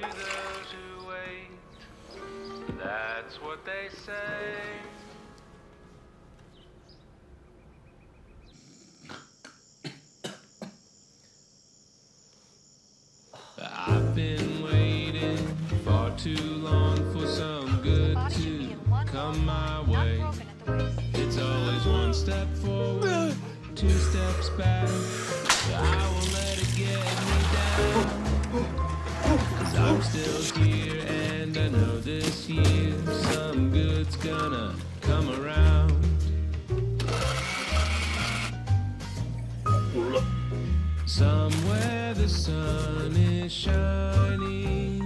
to those who wait. That's what they say. I've been waiting far too long for some good to come my way. It's always one step forward, two steps back. I won't let it get me down, 'cause I'm still here and I know this year some good's gonna come around. Somewhere the sun is shining.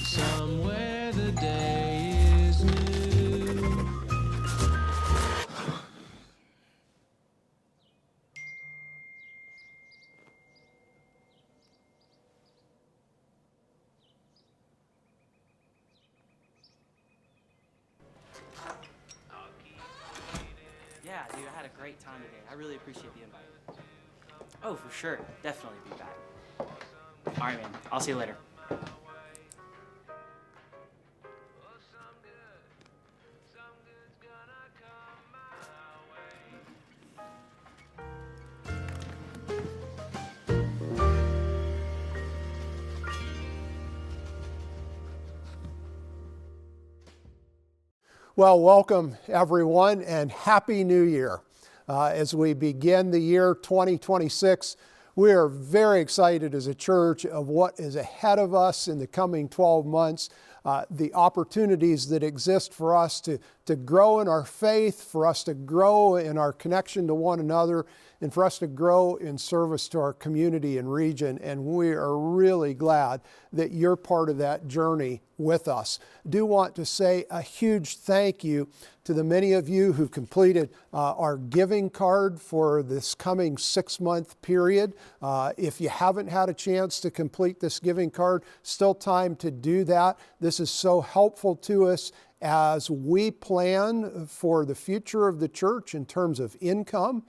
Somewhere the day is new. Yeah, dude, I had a great time today. I really appreciate the invite. Oh, for sure. Definitely be back. All right, man. I'll see you later. Well, welcome everyone and Happy New Year. As we begin the year 2026, we are very excited as a church of what is ahead of us in the coming 12 months, the opportunities that exist for us to grow in our faith, for us to grow in our connection to one another, and for us to grow in service to our community and region. And we are really glad that you're part of that journey with us. Do want to say a huge thank you to the many of you who've completed our giving card for this coming 6-month period. If you haven't had a chance to complete this giving card, still time to do that. This is so helpful to us as we plan for the future of the church in terms of income.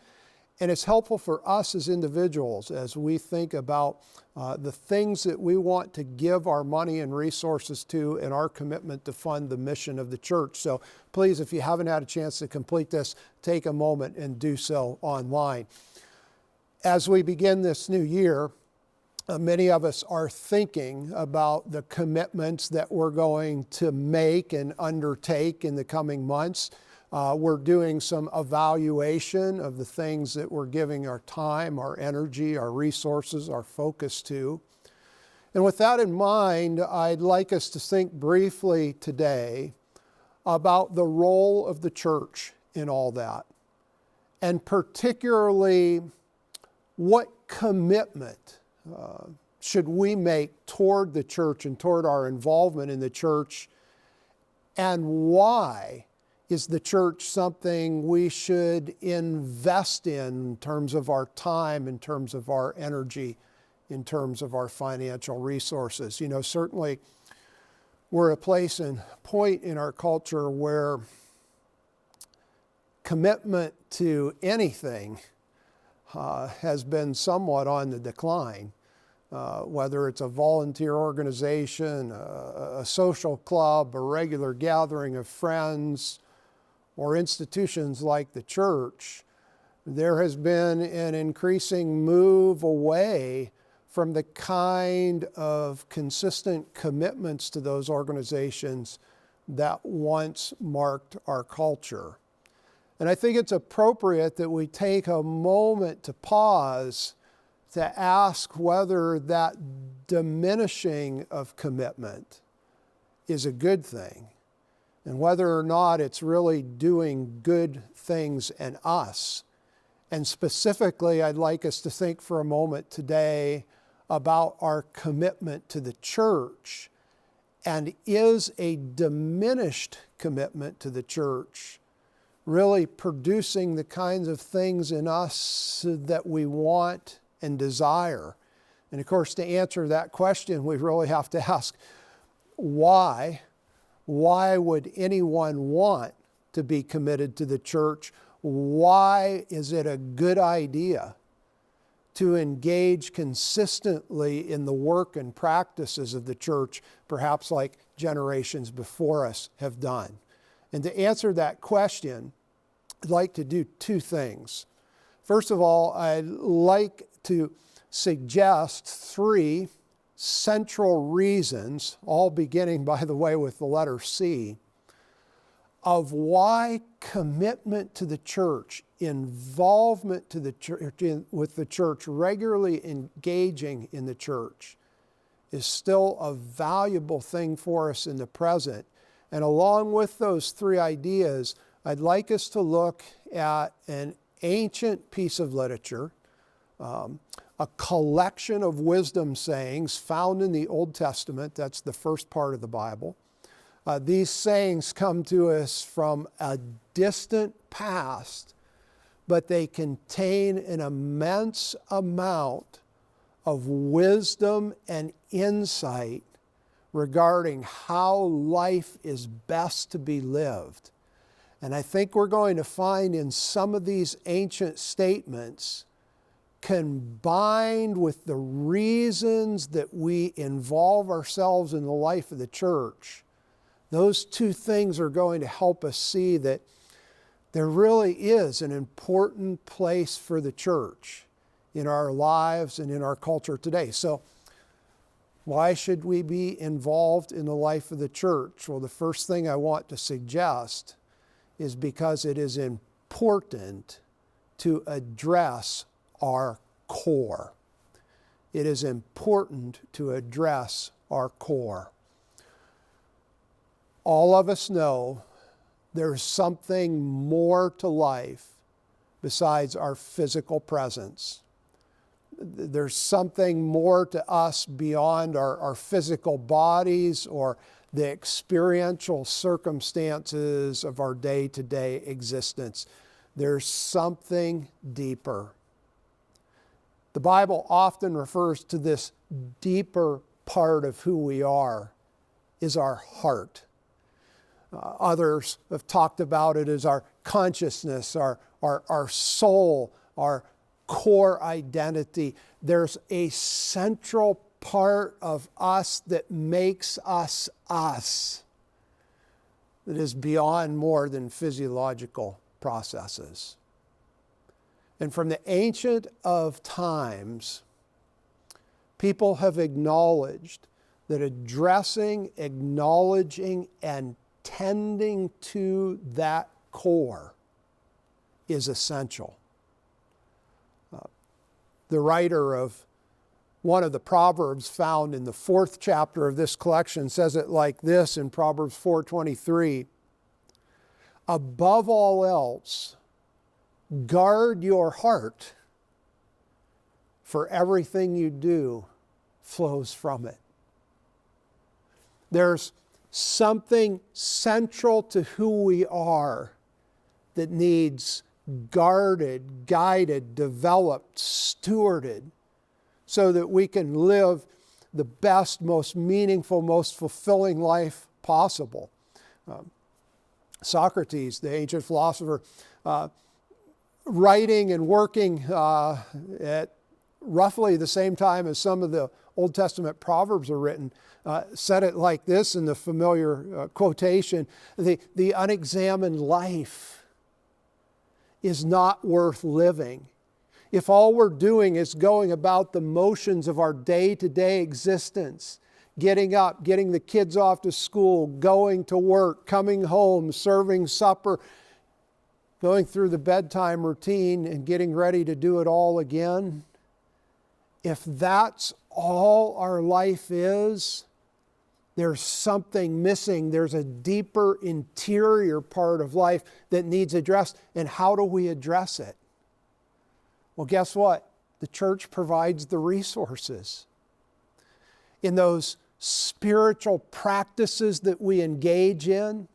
And it's helpful for us as individuals as we think about the things that we want to give our money and resources to and our commitment to fund the mission of the church. So please, if you haven't had a chance to complete this, take a moment and do so online. As we begin this new year, many of us are thinking about the commitments that we're going to make and undertake in the coming months. We're doing some evaluation of the things that we're giving our time, our energy, our resources, our focus to. And with that in mind, I'd like us to think briefly today about the role of the church in all that. And particularly, what commitment should we make toward the church and toward our involvement in the church, and why is the church something we should invest in terms of our time, in terms of our energy, in terms of our financial resources? You know, certainly we're at a place and point in our culture where commitment to anything has been somewhat on the decline. Whether it's a volunteer organization, a social club, a regular gathering of friends, or institutions like the church, there has been an increasing move away from the kind of consistent commitments to those organizations that once marked our culture. And I think it's appropriate that we take a moment to pause to ask whether that diminishing of commitment is a good thing, and whether or not it's really doing good things in us. And specifically, I'd like us to think for a moment today about our commitment to the church. And is a diminished commitment to the church really producing the kinds of things in us that we want and desire? And of course, to answer that question, we really have to ask, why? Why would anyone want to be committed to the church? Why is it a good idea to engage consistently in the work and practices of the church, perhaps like generations before us have done? And to answer that question, I'd like to do two things. First of all, I'd like to suggest three central reasons, all beginning, by the way, with the letter C, of why commitment to the church, involvement to the church, with the church, regularly engaging in the church, is still a valuable thing for us in the present. And along with those three ideas, I'd like us to look at an ancient piece of literature, a collection of wisdom sayings found in the Old Testament. That's the first part of the Bible. These sayings come to us from a distant past, but they contain an immense amount of wisdom and insight regarding how life is best to be lived. And I think we're going to find in some of these ancient statements, combined with the reasons that we involve ourselves in the life of the church, those two things are going to help us see that there really is an important place for the church in our lives and in our culture today. So, why should we be involved in the life of the church? Well, the first thing I want to suggest is because it is important to address our core. It is important to address our core. All of us know there's something more to life besides our physical presence. There's something more to us beyond our physical bodies or the experiential circumstances of our day-to-day existence. There's something deeper. The Bible often refers to this deeper part of who we are is our heart. Others have talked about it as our consciousness, our soul, our core identity. There's a central part of us that makes us us, that is beyond more than physiological processes. And from the ancient of times, people have acknowledged that addressing, acknowledging, and tending to that core is essential. The writer of one of the Proverbs found in the 4th chapter of this collection says it like this in Proverbs 4:23. Above all else, guard your heart, for everything you do flows from it. There's something central to who we are that needs guarded, guided, developed, stewarded, so that we can live the best, most meaningful, most fulfilling life possible. Socrates, the ancient philosopher, writing and working at roughly the same time as some of the Old Testament Proverbs are written, said it like this in the familiar quotation: the unexamined life is not worth living if all we're doing is going about the motions of our day-to-day existence, getting up, getting the kids off to school, going to work, coming home, serving supper, going through the bedtime routine and getting ready to do it all again. If that's all our life is, there's something missing. There's a deeper interior part of life that needs addressed. And how do we address it? Well, guess what? The church provides the resources. In those spiritual practices that we engage in,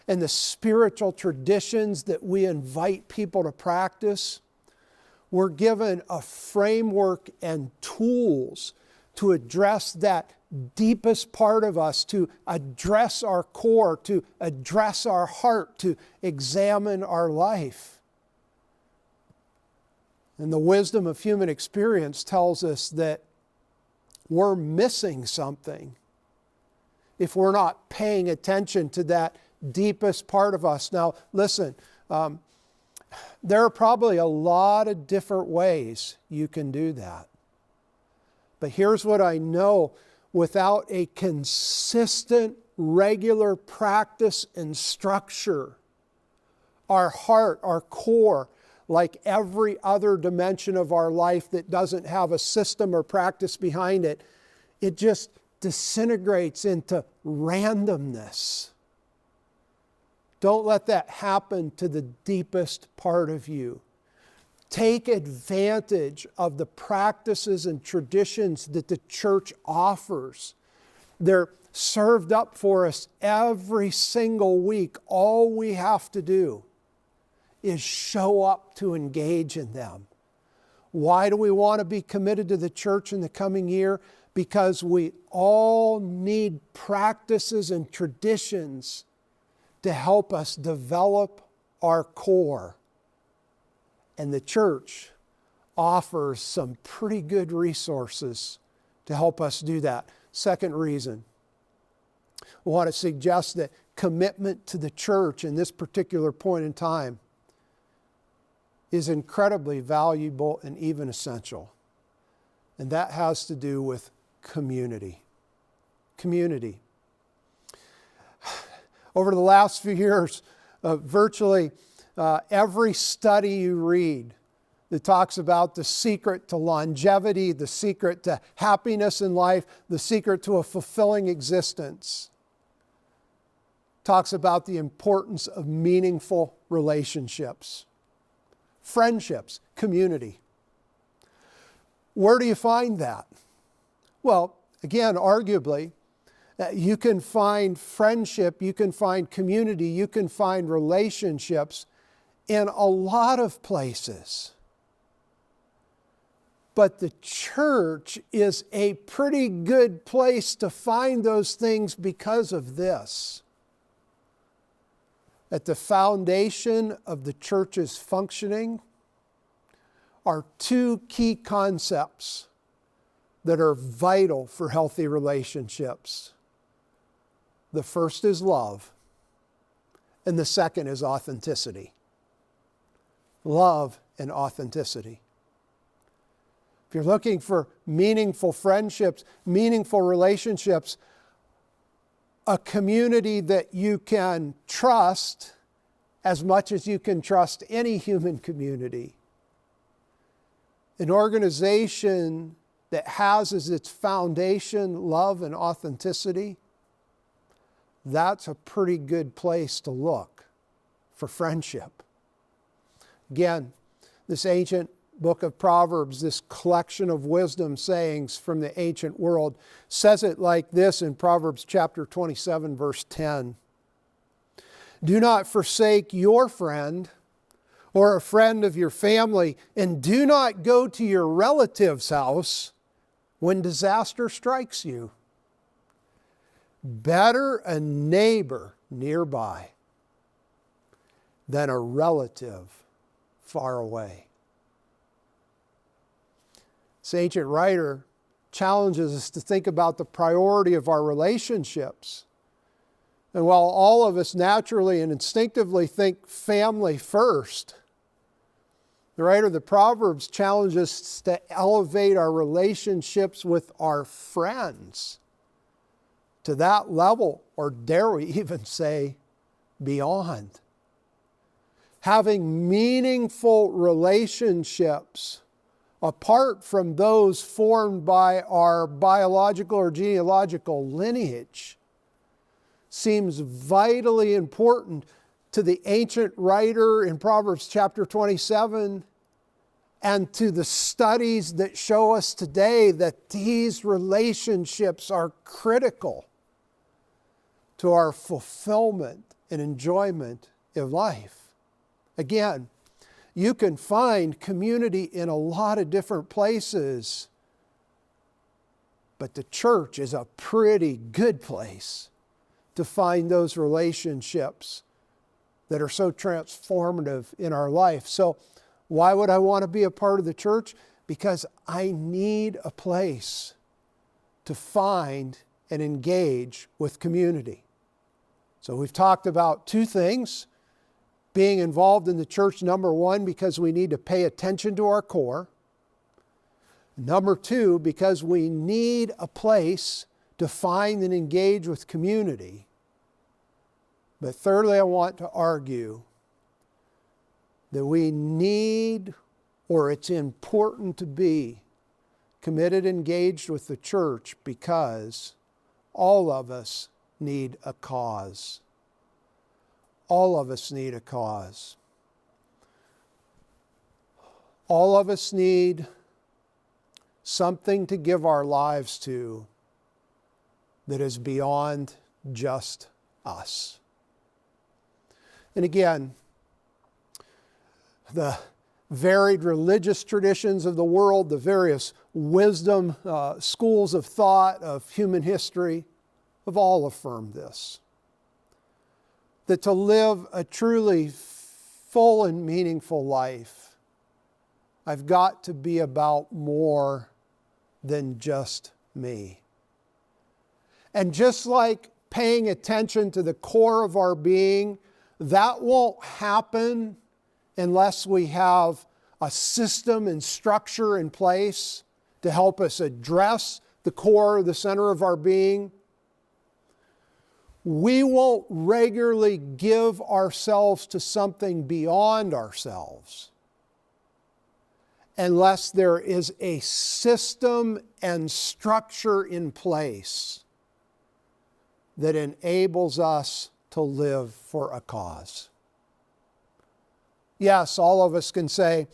and the spiritual traditions that we invite people to practice, we're given a framework and tools to address that deepest part of us, to address our core, to address our heart, to examine our life. And the wisdom of human experience tells us that we're missing something if we're not paying attention to that deepest part of us. Now, listen, there are probably a lot of different ways you can do that. But here's what I know. Without a consistent, regular practice and structure, our heart, our core, like every other dimension of our life that doesn't have a system or practice behind it, it just disintegrates into randomness. Don't let that happen to the deepest part of you. Take advantage of the practices and traditions that the church offers. They're served up for us every single week. All we have to do is show up to engage in them. Why do we want to be committed to the church in the coming year? Because we all need practices and traditions to help us develop our core. And the church offers some pretty good resources to help us do that. Second reason, I want to suggest that commitment to the church in this particular point in time is incredibly valuable and even essential. And that has to do with community. Community. Over the last few years, virtually every study you read that talks about the secret to longevity, the secret to happiness in life, the secret to a fulfilling existence, talks about the importance of meaningful relationships, friendships, community. Where do you find that? Well, again, arguably, you can find friendship, you can find community, you can find relationships in a lot of places. But the church is a pretty good place to find those things because of this. At the foundation of the church's functioning are two key concepts that are vital for healthy relationships. The first is love, and the second is authenticity. Love and authenticity. If you're looking for meaningful friendships, meaningful relationships, a community that you can trust as much as you can trust any human community, an organization that has as its foundation love and authenticity, that's a pretty good place to look for friendship. Again, this ancient book of Proverbs, this collection of wisdom sayings from the ancient world, says it like this in Proverbs chapter 27, verse 10. Do not forsake your friend or a friend of your family, and do not go to your relative's house when disaster strikes you. Better a neighbor nearby than a relative far away. This ancient writer challenges us to think about the priority of our relationships. And while all of us naturally and instinctively think family first, the writer of the Proverbs challenges us to elevate our relationships with our friends to that level, or dare we even say beyond. Having meaningful relationships apart from those formed by our biological or genealogical lineage seems vitally important to the ancient writer in Proverbs chapter 27 and to the studies that show us today that these relationships are critical to our fulfillment and enjoyment of life. Again, you can find community in a lot of different places, but the church is a pretty good place to find those relationships that are so transformative in our life. So Why would I want to be a part of the church? Because I need a place to find and engage with community. So we've talked about two things. Being involved in the church, number one, because we need to pay attention to our core. Number two, because we need a place to find and engage with community. But thirdly, I want to argue that we need, or it's important to be, committed, engaged with the church because all of us need a cause. All of us need a cause. All of us need something to give our lives to that is beyond just us. And again, the varied religious traditions of the world, the various wisdom schools of thought of human history have all affirmed this. That to live a truly full and meaningful life, I've got to be about more than just me. And just like paying attention to the core of our being, that won't happen unless we have a system and structure in place to help us address the core, the center of our being. We won't regularly give ourselves to something beyond ourselves unless there is a system and structure in place that enables us to live for a cause. Yes, all of us can say,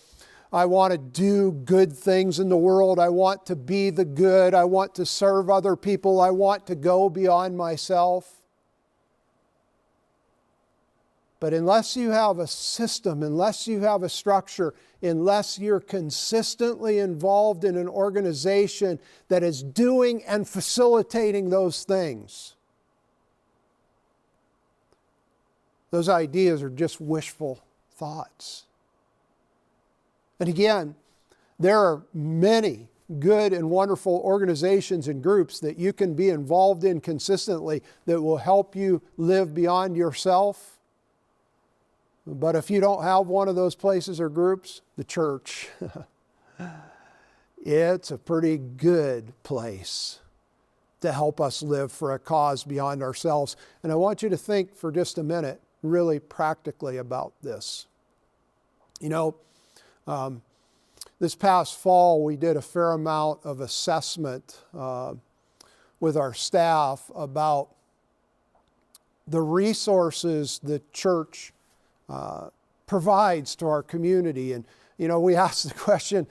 I want to do good things in the world. I want to be the good. I want to serve other people. I want to go beyond myself. But unless you have a system, unless you have a structure, unless you're consistently involved in an organization that is doing and facilitating those things, those ideas are just wishful thoughts. And again, there are many good and wonderful organizations and groups that you can be involved in consistently that will help you live beyond yourself. But if you don't have one of those places or groups, the church, it's a pretty good place to help us live for a cause beyond ourselves. And I want you to think for just a minute really practically about this. You know, this past fall we did a fair amount of assessment with our staff about the resources the church provides to our community. And, you know, we asked the question,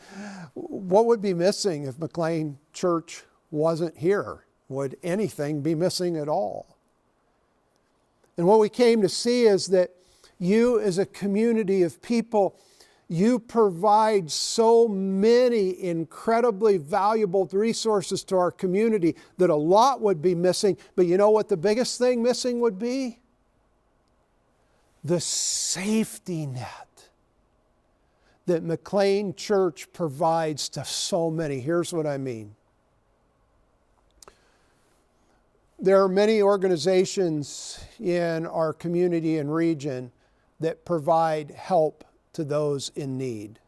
what would be missing if McLean Church wasn't here? Would anything be missing at all? And what we came to see is that you as a community of people, you provide so many incredibly valuable resources to our community that a lot would be missing. But you know what the biggest thing missing would be? The safety net that McLean Church provides to so many. Here's what I mean. There are many organizations in our community and region that provide help to those in need.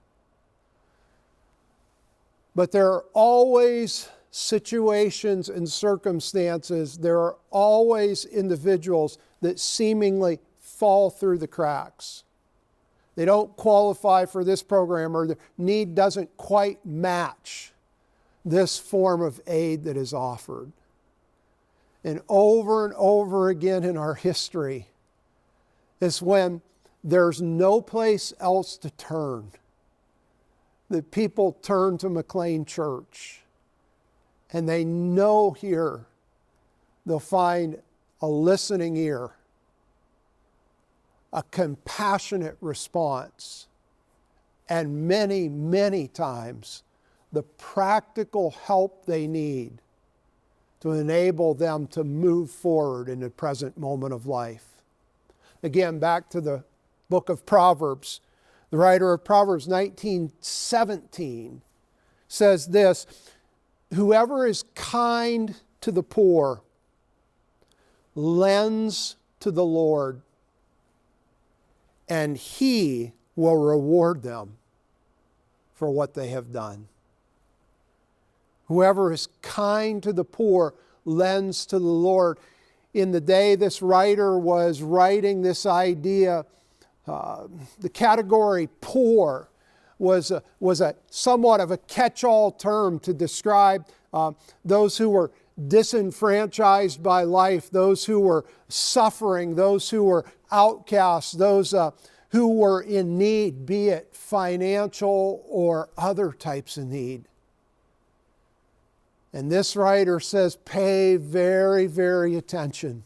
But there are always situations and circumstances, there are always individuals that seemingly fall through the cracks. They don't qualify for this program, or their need doesn't quite match this form of aid that is offered. And over again in our history is when there's no place else to turn, that people turn to McLean Church, and they know here they'll find a listening ear, a compassionate response, and many, many times the practical help they need to enable them to move forward in the present moment of life. Again, back to the book of Proverbs, The writer of Proverbs 19:17 says this, whoever is kind to the poor lends to the Lord, and He will reward them for what they have done. Whoever is kind to the poor lends to the Lord. In the day this writer was writing this idea, the category poor was a somewhat of a catch-all term to describe those who were disenfranchised by life, those who were suffering, those who were outcasts, those who were in need, be it financial or other types of need. And this writer says, pay very, very attention,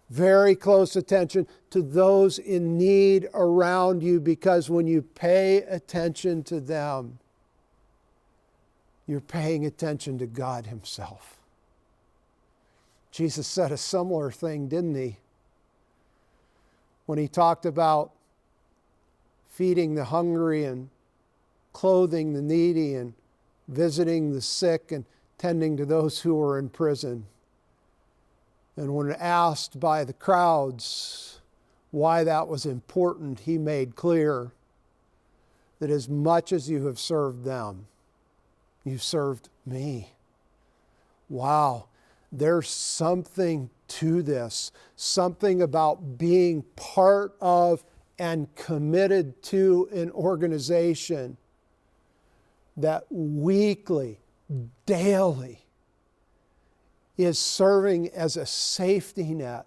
very close attention to those in need around you, because when you pay attention to them, you're paying attention to God Himself. Jesus said a similar thing, didn't He? When He talked about feeding the hungry and clothing the needy and visiting the sick and tending to those who were in prison. And when asked by the crowds why that was important, He made clear that as much as you have served them, you've served me. Wow, there's something to this, something about being part of and committed to an organization that weekly, daily is serving as a safety net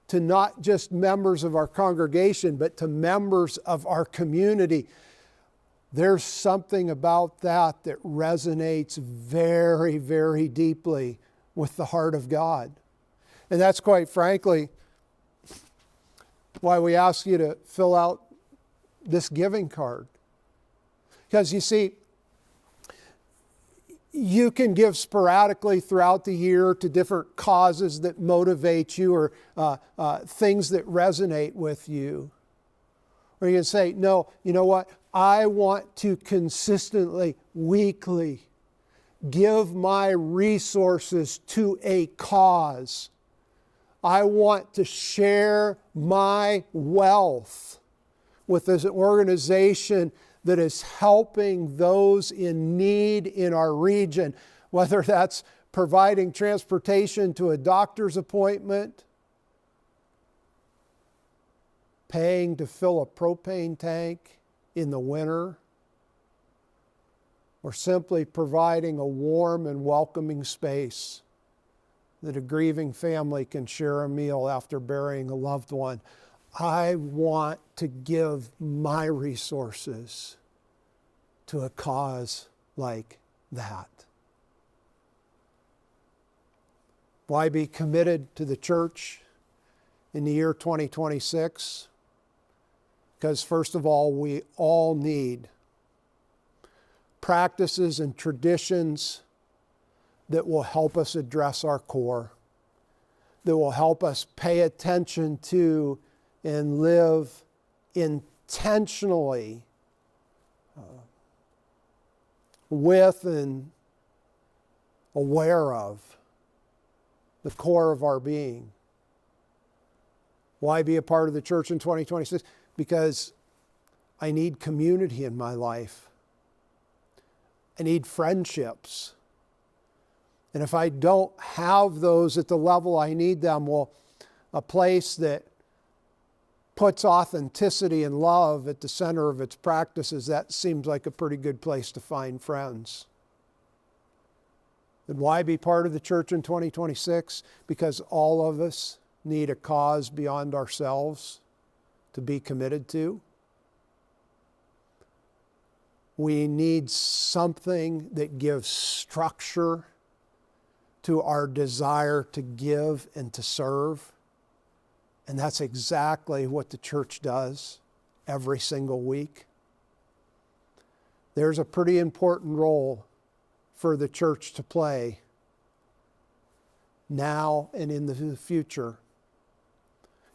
to not just members of our congregation, but to members of our community. There's something about that that resonates very, very deeply with the heart of God. And that's quite frankly why we ask you to fill out this giving card. Because you see, you can give sporadically throughout the year to different causes that motivate you or things that resonate with you. Or you can say, no, you know what? I want to consistently, weekly, give my resources to a cause. I want to share my wealth with this organization that is helping those in need in our region, whether that's providing transportation to a doctor's appointment, paying to fill a propane tank in the winter, or simply providing a warm and welcoming space that a grieving family can share a meal after burying a loved one. I want to give my resources to a cause like that. Why be committed to the church in the year 2026? Because first of all, we all need practices and traditions that will help us address our core, that will help us pay attention to and live intentionally with and aware of the core of our being. Why be a part of the church in 2026? Because I need community in my life. I need friendships. And if I don't have those at the level I need them, well, a place that puts authenticity and love at the center of its practices, that seems like a pretty good place to find friends. And why be part of the church in 2026? Because all of us need a cause beyond ourselves to be committed to. We need something that gives structure to our desire to give and to serve. And that's exactly what the church does every single week. There's a pretty important role for the church to play now and in the future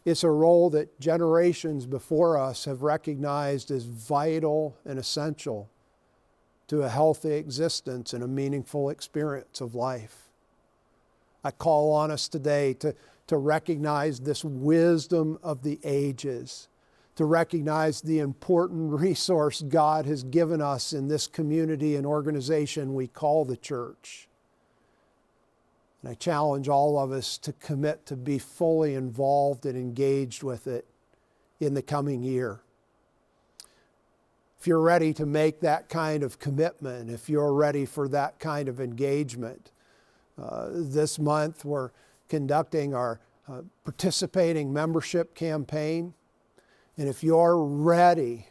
It's a role that generations before us have recognized as vital and essential to a healthy existence and a meaningful experience of life. I call on us today to recognize this wisdom of the ages, to recognize the important resource God has given us in this community and organization we call the church. And I challenge all of us to commit to be fully involved and engaged with it in the coming year. If you're ready to make that kind of commitment, if you're ready for that kind of engagement, this month we're conducting our participating membership campaign. And if you're ready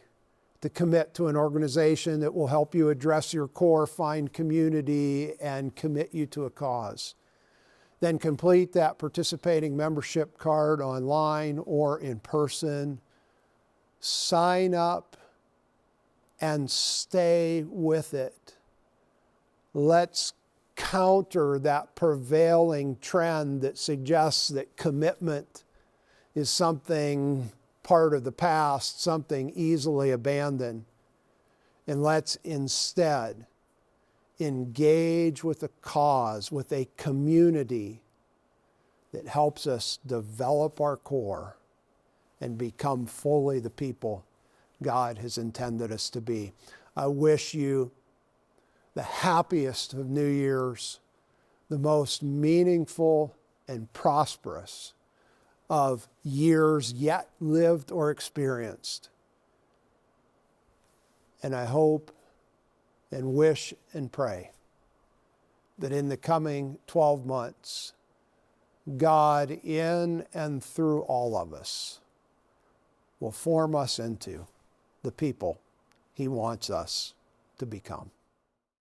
to commit to an organization that will help you address your core, find community, and commit you to a cause, then complete that participating membership card online or in person. Sign up and stay with it. Let's counter that prevailing trend that suggests that commitment is something part of the past, something easily abandoned. And let's instead engage with a cause, with a community that helps us develop our core and become fully the people God has intended us to be. I wish you the happiest of New Year's, the most meaningful and prosperous of years yet lived or experienced. And I hope and wish and pray that in the coming 12 months, God in and through all of us will form us into the people He wants us to become.